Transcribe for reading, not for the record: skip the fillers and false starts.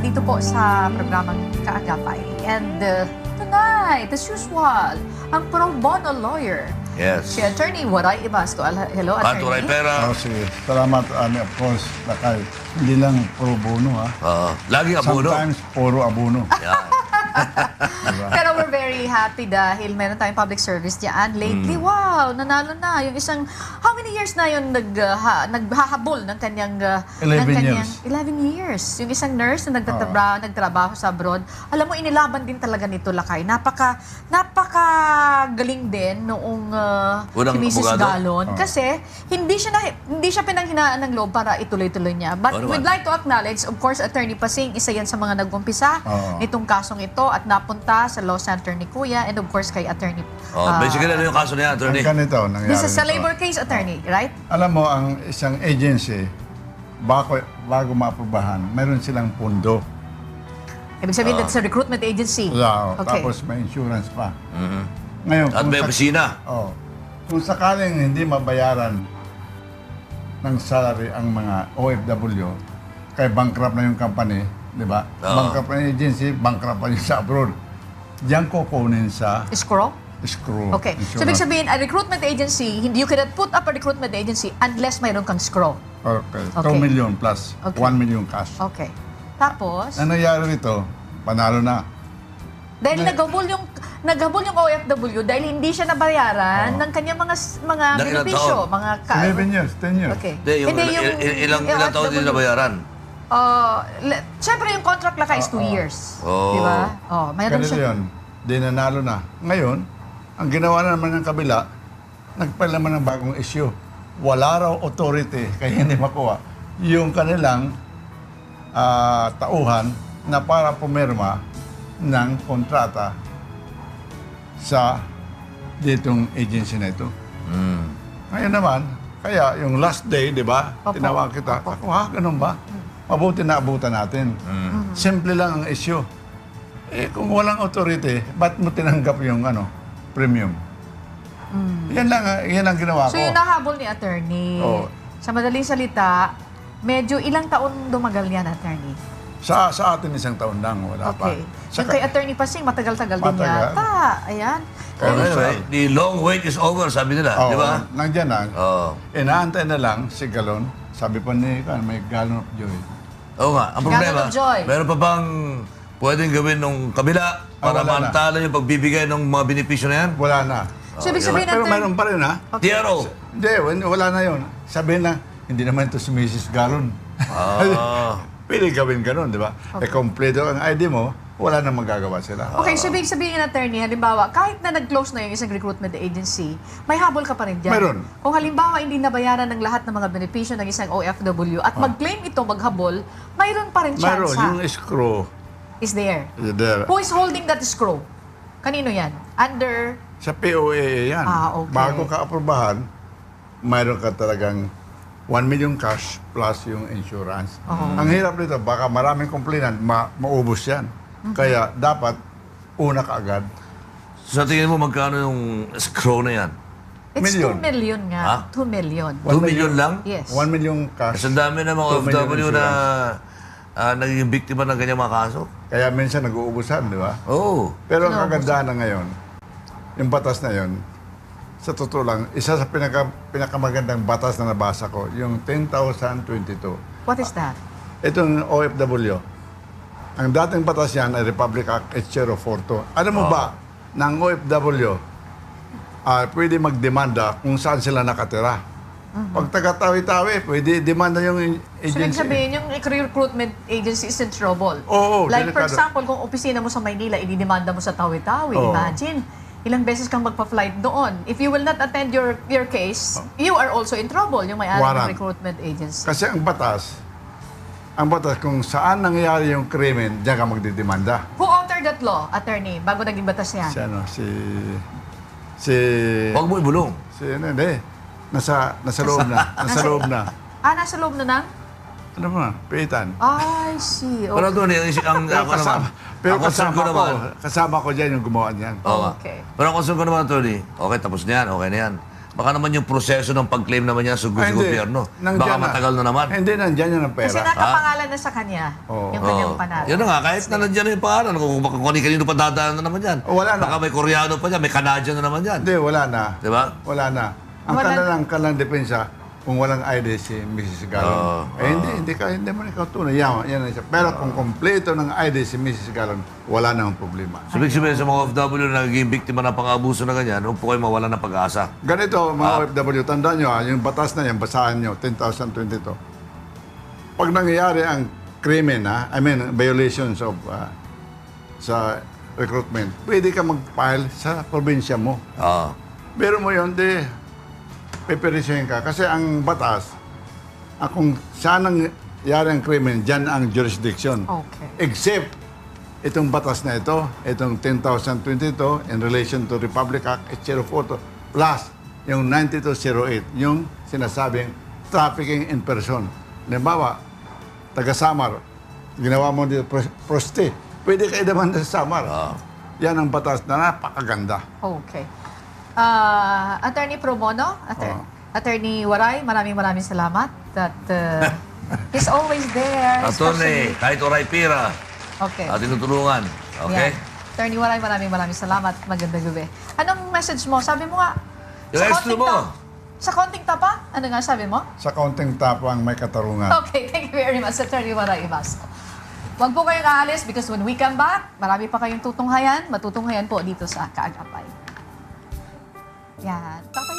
nandito po sa programang Kaagapay. And tonight, as usual, ang pro bono lawyer, Yes. si Attorney Waray Ibasco. Hello, Attorney. Anturay Pera. Sige. Salamat, of course, Lakay. Hindi lang pro bono, ha? Lagi abono. Sometimes, puro abono. Yan. Pero we're very happy dahil meron tayong public service diyan. Lately, wow, nanalo na. Yung isang, how many years na yun naghahabol ng kanyang... 11 years. 11 years. Yung isang nurse na nagtrabaho sa abroad. Alam mo, inilaban din talaga nito, Lakay. Napaka-galing din noong Unang si Mrs. abogado? Galon. Kasi hindi siya pinanghinaan ng loob para ituloy-tuloy niya. But we'd like to acknowledge, of course, Attorney Pasing, isa yan sa mga nag-umpisa nitong kasong ito at napunta sa law center ni Kuya and of course kay Attorney. Basically, ano yung kaso niya, Attorney? Ang ganito, nangyari This is a nito. labor case, Attorney, right? Alam mo, ang isang agency, bago maaprubahan, meron silang pundo. Ibig sabihin, that's a recruitment agency. Yeah, Okay. Tapos may insurance pa. Ngayon, At may opisina. kung sakaling hindi mabayaran ng salary ang mga OFW, kaya bankrupt na yung company, di ba? Bankrupt na yung agency, bankrupt pa yung sa abroad. Diyan kukunin sa Escrow? escrow. Okay. So, ibig sabihin, a recruitment agency, you cannot put up a recruitment agency unless mayroon kang escrow. Okay. Okay. 2 million plus Okay. 1 million cash. Okay. Tapos, Ang nangyari nito, panalo na. dahil naghabol yung OFW dahil hindi siya nabayaran ng kanyang mga Ng ilang benepisyo, taon? mga 11 years, 10 years. Okay. Hindi, ilang taon din nabayaran? Siyempre yung contract Lakay is 2 years. Oh. Di ba? Mayroon Ganito siya. yun. Di nanalo na. Ngayon, ang ginawa na naman ng kabila, nagpal naman ng bagong issue. Wala raw authority, kaya hindi makuha. Yung kanilang tauhan na para pumirma ng kontrata sa ditong agency na ito. Ngayon naman, kaya yung last day, di ba? Opo. Tinawag kita. Opo. Ako, ganun ba? Mabuti na abutan natin. Simple lang ang issue. Kung walang authority, ba't mo tinanggap yung premium? Yan ang ginawa ko. So yung nahabol ni Attorney, Oo. sa madaling salita, medyo ilang taon dumagal yan, Attorney? Sa atin isang taon lang, wala pa. Okay. Yung kay Attorney Pasing, matagal-tagal din Matagal. yata. Ayan. Kaya Anyway, the long wait is over, sabi nila. Di ba? Nandiyan na. Inaantay na lang si Galon. Sabi pa ni may Galon of Joy. Oo nga. Ang problema, Galon of joy. meron pa bang pwedeng gawin nung kabila para wala na. maantala yung pagbibigay ng mga benepisyo na yan? Wala na. So ibig sabihin, Pero Attorney, meron pa rin, ha? TRO. Hindi, wala na yun. Sabihin lang, hindi naman ito si Mrs. Galon. Pwede gawin ganun, di ba? Kompleto ang ID mo, wala na magagawa sila. okay, so ibig sabihin, Attorney, halimbawa, kahit na nag-close na yung isang recruitment agency, may habol ka pa rin dyan. Meron. Kung halimbawa, hindi nabayaran ng lahat ng mga benepisyo ng isang OFW at mag-claim ito maghabol, mayroon pa rin Meron, chance yung escrow. is there. There. Who is holding that escrow? Kanino yan? Under... Sa POAA yan. Okay. Bago ka aprobahan, mayroon ka talagang 1 million cash plus yung insurance. Ang hirap nito, baka maraming complainant, maubos yan. Kaya dapat una ka agad. Sa tingin mo, magkano yung escrow na yan? It's Million. 2 million nga. Ha? 2 million. 2 million lang? Yes. 1 million cash. Kasi ang dami ng mga 2 million OFW na insurance. naging biktima ng ganyang mga kaso. Kaya minsan nag-uubusan, di ba? Oo. Pero ang Naubusan. kagandahan na ngayon, yung batas na yon, sa totoo lang, isa sa pinakamagandang batas na nabasa ko, yung 10,022. What is that? Itong OFW, ang dating batas yan ay Republic Act H042. Alam mo ba, ng OFW, pwede magdemanda kung saan sila nakatira. Pag taga-tawi-tawi, pwede demanda yung So, ibig agency. sabihin, yung recruitment agency is in trouble. Oo, Like, for delikado. example, kung opisina mo sa Maynila, ididemanda mo sa Tawi-Tawi. Oo. Imagine, ilang beses kang magpa-flight doon. If you will not attend your case, you are also in trouble, yung may-ari ng Warrant. recruitment agency. Kasi ang batas, kung saan nangyayari yung krimen, diyan ka magdidemanda. Who authored that law, attorney, bago naging batas yan? Si Huwag mo ibulong. hindi. Nasa loob na. Nasa loob na. Nasa loob na ng? Ano mo na? Piitan. I see. Pero Okay. ito, ang Pero ako naman. Ang concern ko naman. kasama ko dyan yung gumawa niyan. Oo nga. Okay. Pero ang concern ko naman, Tony, okay, tapos na yan, okay na yan. Baka naman yung proseso ng pag-claim naman niya sa gobyerno. Baka matagal na naman. Hindi, nandyan yan ang pera. Kasi nakapangalan na sa kanya yung kanyang panalo. Yan na nga, kahit na nandiyan na yung pangalan, kung kanino pa dadaan na naman yan. Wala na. Baka may Koreano pa dyan, may Canadian na naman yan. Hindi, wala na. Di ba? Wala na. Ang kanilang depensa, kung walang ID si Mrs. Galon. Hindi mo ikaw tunay. Yan ang isa. Pero kung kompleto ng ID si Mrs. Galon, wala na ang problema. So, ibig sabihin sa mga OFW na naging biktima ng pang-abuso na ganyan, huwag po kayo mawala ng pag-asa. Ganito, mga OFW, tandaan nyo, yung batas na yan, basahan nyo, 10,022. Pag nangyayari ang krimen, violations of sa recruitment, pwede ka mag-file sa probinsya mo. Pero mo yun, peperisyohin ka. Kasi ang batas, kung saan nangyari ang krimen, dyan ang jurisdiction. Okay. Except, itong batas na ito, itong 10,022 in relation to Republic Act 804 plus yung 9208, yung sinasabing trafficking in person. Halimbawa, taga-Samar, ginawa mo dito prosti, pwede ka idamanda sa Samar. Yan ang batas na napakaganda. Okay. Attorney Pro Bono, Attorney Waray, maraming salamat that he's always there. Attorney, kahit Oray Pira, Okay. tinutulungan. Okay? Yeah. Attorney Waray, maraming salamat. Magandang gabi. Anong message mo? Sabi mo nga, Yung extra mo. Sa konting tapa? Ano nga sabi mo? Sa kaunting tapang may katarungan. Okay, thank you very much, Attorney Waray Imasco. Huwag po kayong aalis because when we come back, marami pa kayong matutunghayan po dito sa Kaagapay. Yan. Tatay